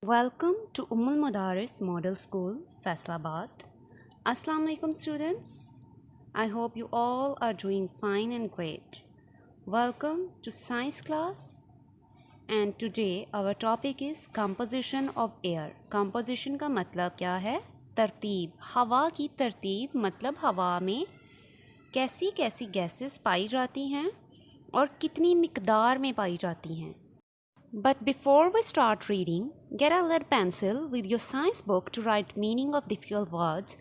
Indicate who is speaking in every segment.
Speaker 1: Welcome to Ummul Madaris Model School, Faisalabad. Assalamu alaikum students. I hope you all are doing fine and great. Welcome to science class and today our topic is composition of air. Composition का मतलब क्या है? तरतीब. हवा की तरतीब मतलब हवा में कैसी कैसी गैसेस पाई जाती हैं और कितनी मिकदार में पाई जाती हैं. But before we start reading, get a lead pencil with your science book to write meaning of difficult words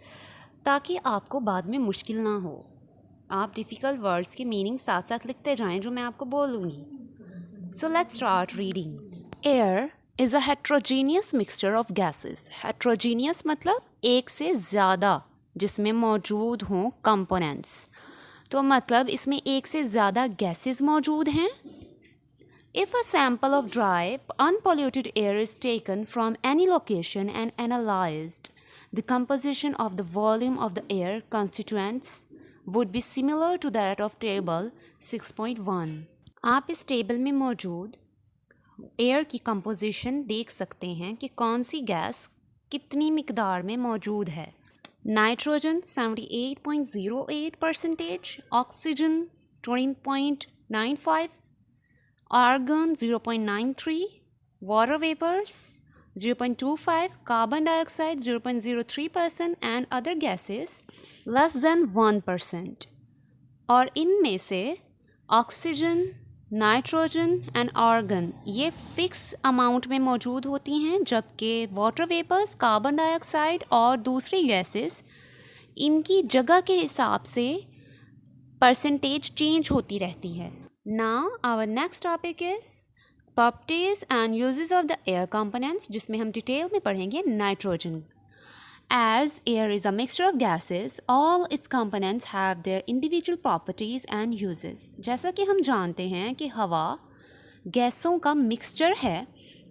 Speaker 1: ताकि आपको बाद में मुश्किल ना हो. आप difficult words की meaning साथ साथ लिखते जाएं जो मैं आपको बोलूँगी. So let's start reading. Air is a heterogeneous mixture of gases. Heterogeneous मतलब एक से ज़्यादा जिसमें मौजूद हों components. तो मतलब इसमें एक से ज़्यादा gases मौजूद हैं. If a sample of dry, unpolluted air is taken from any location and analyzed, the composition of the volume of the air constituents would be similar to that of table 6.1. आप इस table में मौजूद air की composition देख सकते हैं कि कौन सी गैस कितनी मिकदार में मौजूद है. Nitrogen 78.08%, oxygen 20.95%, argon 0.93, water vapors 0.25, carbon dioxide 0.03% and other gases less than 1%. और इनमें से ऑक्सीजन, नाइट्रोजन एंड आर्गन ये फिक्स अमाउंट में मौजूद होती हैं, जबकि वाटर वेपर्स, कार्बन डाइऑक्साइड और दूसरी गैसेस इनकी जगह के हिसाब से परसेंटेज चेंज होती रहती है. Now our next topic is properties and uses of the air components, जिसमें हम डिटेल में पढ़ेंगे nitrogen. As air is a mixture of gases, all its components have their individual properties and uses. जैसा कि हम जानते हैं कि हवा गैसों का मिक्सचर है,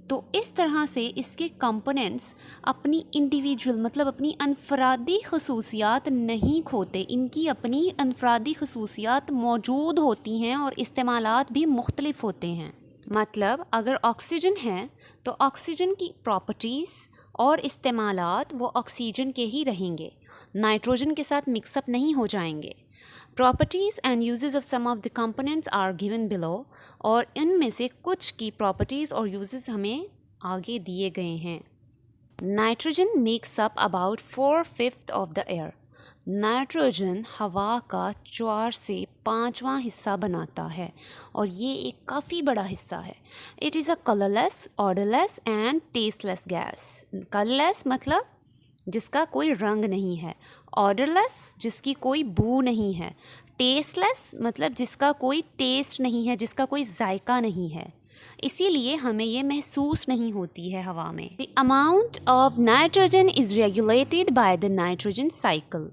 Speaker 1: तो इस तरह से इसके कंपोनेंट्स अपनी इंडिविजुअल मतलब अपनी अनफरादी खसूसियात नहीं खोते. इनकी अपनी अनफरादी खसूसियात मौजूद होती हैं और इस्तेमालात भी मुख्तलिफ होते हैं. मतलब अगर ऑक्सीजन है तो ऑक्सीजन की प्रॉपर्टीज़ और इस्तेमालात वो ऑक्सीजन के ही रहेंगे, नाइट्रोजन के साथ मिक्सअप नहीं हो जाएंगे. Properties and uses of some of the components are given below. और इनमें से कुछ की properties और uses हमें आगे दिए गए हैं. Nitrogen makes up about 4/5 of the air. Nitrogen हवा का 4 से 5वां हिस्सा बनाता है और ये एक काफ़ी बड़ा हिस्सा है. It is a colorless, odorless and tasteless gas. Colorless मतलब जिसका कोई रंग नहीं है, ऑर्डरलेस जिसकी कोई बू नहीं है, टेस्टलेस मतलब जिसका कोई टेस्ट नहीं है, जिसका कोई जायका नहीं है, इसीलिए हमें ये महसूस नहीं होती है हवा में. The amount of nitrogen is regulated by the nitrogen cycle.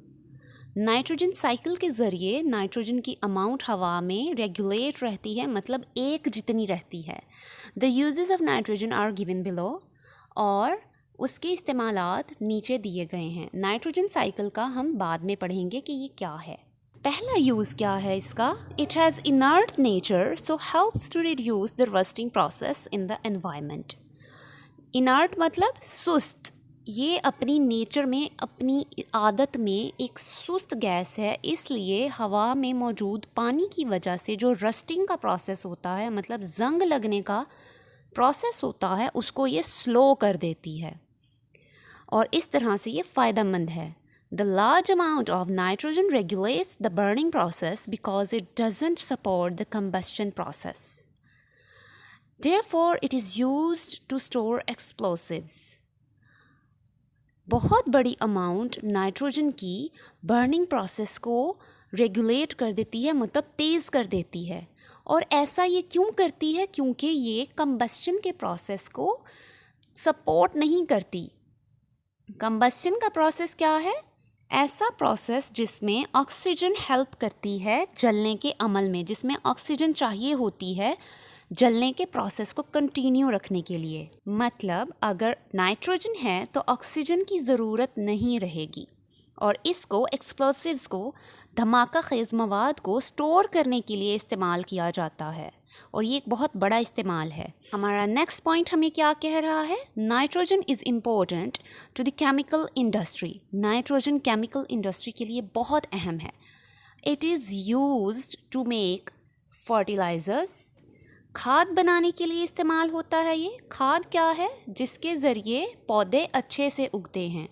Speaker 1: Nitrogen cycle के ज़रिए नाइट्रोजन की अमाउंट हवा में रेगुलेट रहती है, मतलब एक जितनी रहती है. The uses of nitrogen are given below और उसके इस्तेमालात नीचे दिए गए हैं. नाइट्रोजन साइकिल का हम बाद में पढ़ेंगे कि ये क्या है. पहला यूज़ क्या है इसका? It has inert nature so helps to reduce the rusting process in the environment. Inert मतलब सुस्त. ये अपनी नेचर में, अपनी आदत में एक सुस्त गैस है, इसलिए हवा में मौजूद पानी की वजह से जो रस्टिंग का प्रोसेस होता है, मतलब जंग लगने का प्रोसेस होता है, उसको ये स्लो कर देती है और इस तरह से ये फ़ायदेमंद है. The large amount of nitrogen regulates the burning process because it doesn't support the combustion process. Therefore, it is used to store explosives. बहुत बड़ी अमाउंट नाइट्रोजन की बर्निंग प्रोसेस को रेगुलेट कर देती है, मतलब तेज़ कर देती है. और ऐसा ये क्यों करती है? क्योंकि ये कंबस्शन के प्रोसेस को सपोर्ट नहीं करती. कंबस्शन का प्रोसेस क्या है? ऐसा प्रोसेस जिसमें ऑक्सीजन हेल्प करती है जलने के अमल में, जिसमें ऑक्सीजन चाहिए होती है जलने के प्रोसेस को कंटिन्यू रखने के लिए. मतलब अगर नाइट्रोजन है तो ऑक्सीजन की ज़रूरत नहीं रहेगी और इसको एक्सप्लोसिव्स को, धमाका खेज़ मवाद को स्टोर करने के लिए इस्तेमाल किया जाता है. और ये एक बहुत बड़ा इस्तेमाल है। हमारा नेक्स्ट पॉइंट हमें क्या कह रहा है, nitrogen is important to the chemical industry. Nitrogen chemical industry के लिए बहुत अहम है। It is used to make fertilisers, खाद बनाने के लिए इस्तेमाल होता है। ये खाद क्या है, जिसके ज़रिए पौधे अच्छे से उगते हैं।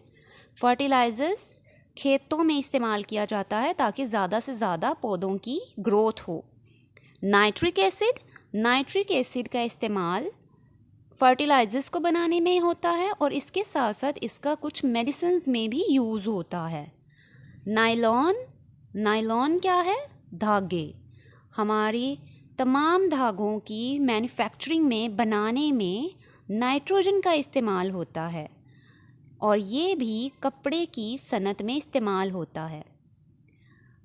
Speaker 1: फर्टिलाइजर्स खेतों में इस्तेमाल किया जाता है ताकि ज़्यादा से ज़्यादा पौधों की ग्रोथ हो। नाइट्रिक एसिड का इस्तेमाल फर्टिलाइजर्स को बनाने में होता है और इसके साथ साथ इसका कुछ मेडिसिन्स में भी यूज़ होता है। नायलॉन क्या है, धागे। हमारी तमाम धागों की मैन्युफैक्चरिंग में बनाने में नाइट्रोजन का इस्तेमाल होता है और ये भी कपड़े की सनत में इस्तेमाल होता है।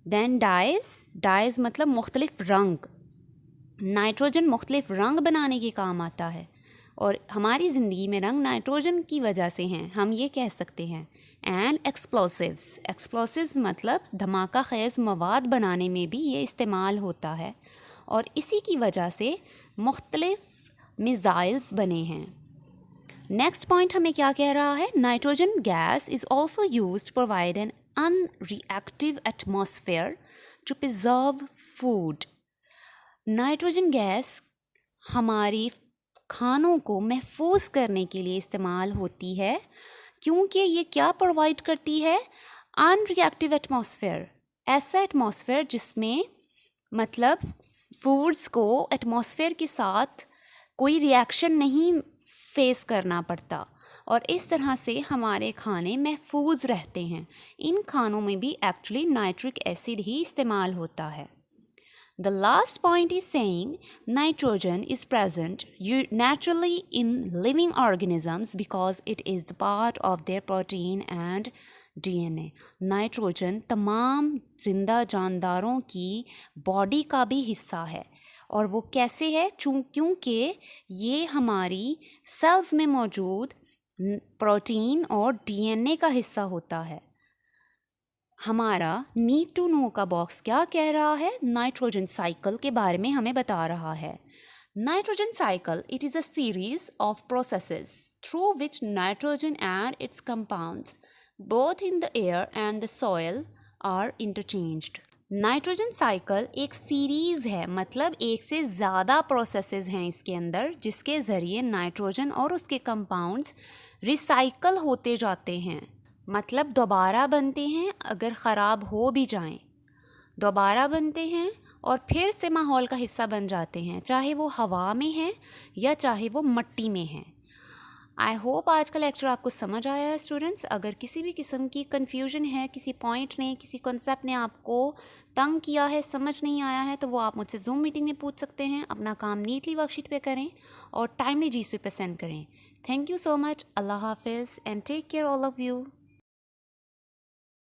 Speaker 1: देन डाइज़ मतलब मुख्तलिफ रंग। नाइट्रोजन मुख्तलिफ रंग बनाने के काम आता है और हमारी ज़िंदगी में रंग नाइट्रोजन की वजह से हैं, हम ये कह सकते हैं। एंड एक्सप्लोसिव्स मतलब धमाका खेज़ मवाद बनाने में भी ये इस्तेमाल होता है और इसी की वजह से मुख्तलिफ मिसाइल्स बने हैं। नेक्स्ट पॉइंट हमें क्या कह रहा है, nitrogen gas is also used to provide an unreactive atmosphere to preserve food. Nitrogen gas हमारी खानों को महफूज करने के लिए इस्तेमाल होती है क्योंकि ये क्या प्रोवाइड करती है, अनरिएक्टिव एटमॉस्फेयर। ऐसा एटमॉस्फेयर जिसमें मतलब फूड्स को एटमॉस्फेयर के साथ कोई रिएक्शन नहीं फेस करना पड़ता और इस तरह से हमारे खाने महफूज रहते हैं। इन खानों में भी एक्चुअली नाइट्रिक एसिड ही इस्तेमाल होता है। The last point is saying nitrogen is present naturally in living organisms because it is the part of their protein and DNA. Nitrogen तमाम जिंदा जानदारों की बॉडी का भी हिस्सा है और वो कैसे है, क्योंकि ये हमारी सेल्स में मौजूद प्रोटीन और DNA का हिस्सा होता है। हमारा नीड टू नो का बॉक्स क्या कह रहा है, नाइट्रोजन साइकिल के बारे में हमें बता रहा है। Nitrogen cycle, it is a series of processes through which nitrogen and its compounds both in the air and the soil are interchanged. Nitrogen cycle एक सीरीज़ है, मतलब एक से ज़्यादा प्रोसेसेस हैं इसके अंदर जिसके ज़रिए नाइट्रोजन और उसके कंपाउंड्स रिसाइकल होते जाते हैं, मतलब दोबारा बनते हैं। अगर ख़राब हो भी जाएं दोबारा बनते हैं और फिर से माहौल का हिस्सा बन जाते हैं, चाहे वो हवा में है या चाहे वो मिट्टी में है। आई होप आज का लेक्चर आपको समझ आया है स्टूडेंट्स। अगर किसी भी किस्म की कन्फ्यूजन है, किसी पॉइंट ने, किसी कॉन्सेप्ट ने आपको तंग किया है, समझ नहीं आया है, तो वो आप मुझसे जूम मीटिंग में पूछ सकते हैं। अपना काम नीटली वर्कशीट पे करें और टाइमली GSV पे सेंड करें। Thank you so much. अल्लाह हाफिज़ and take care all of you.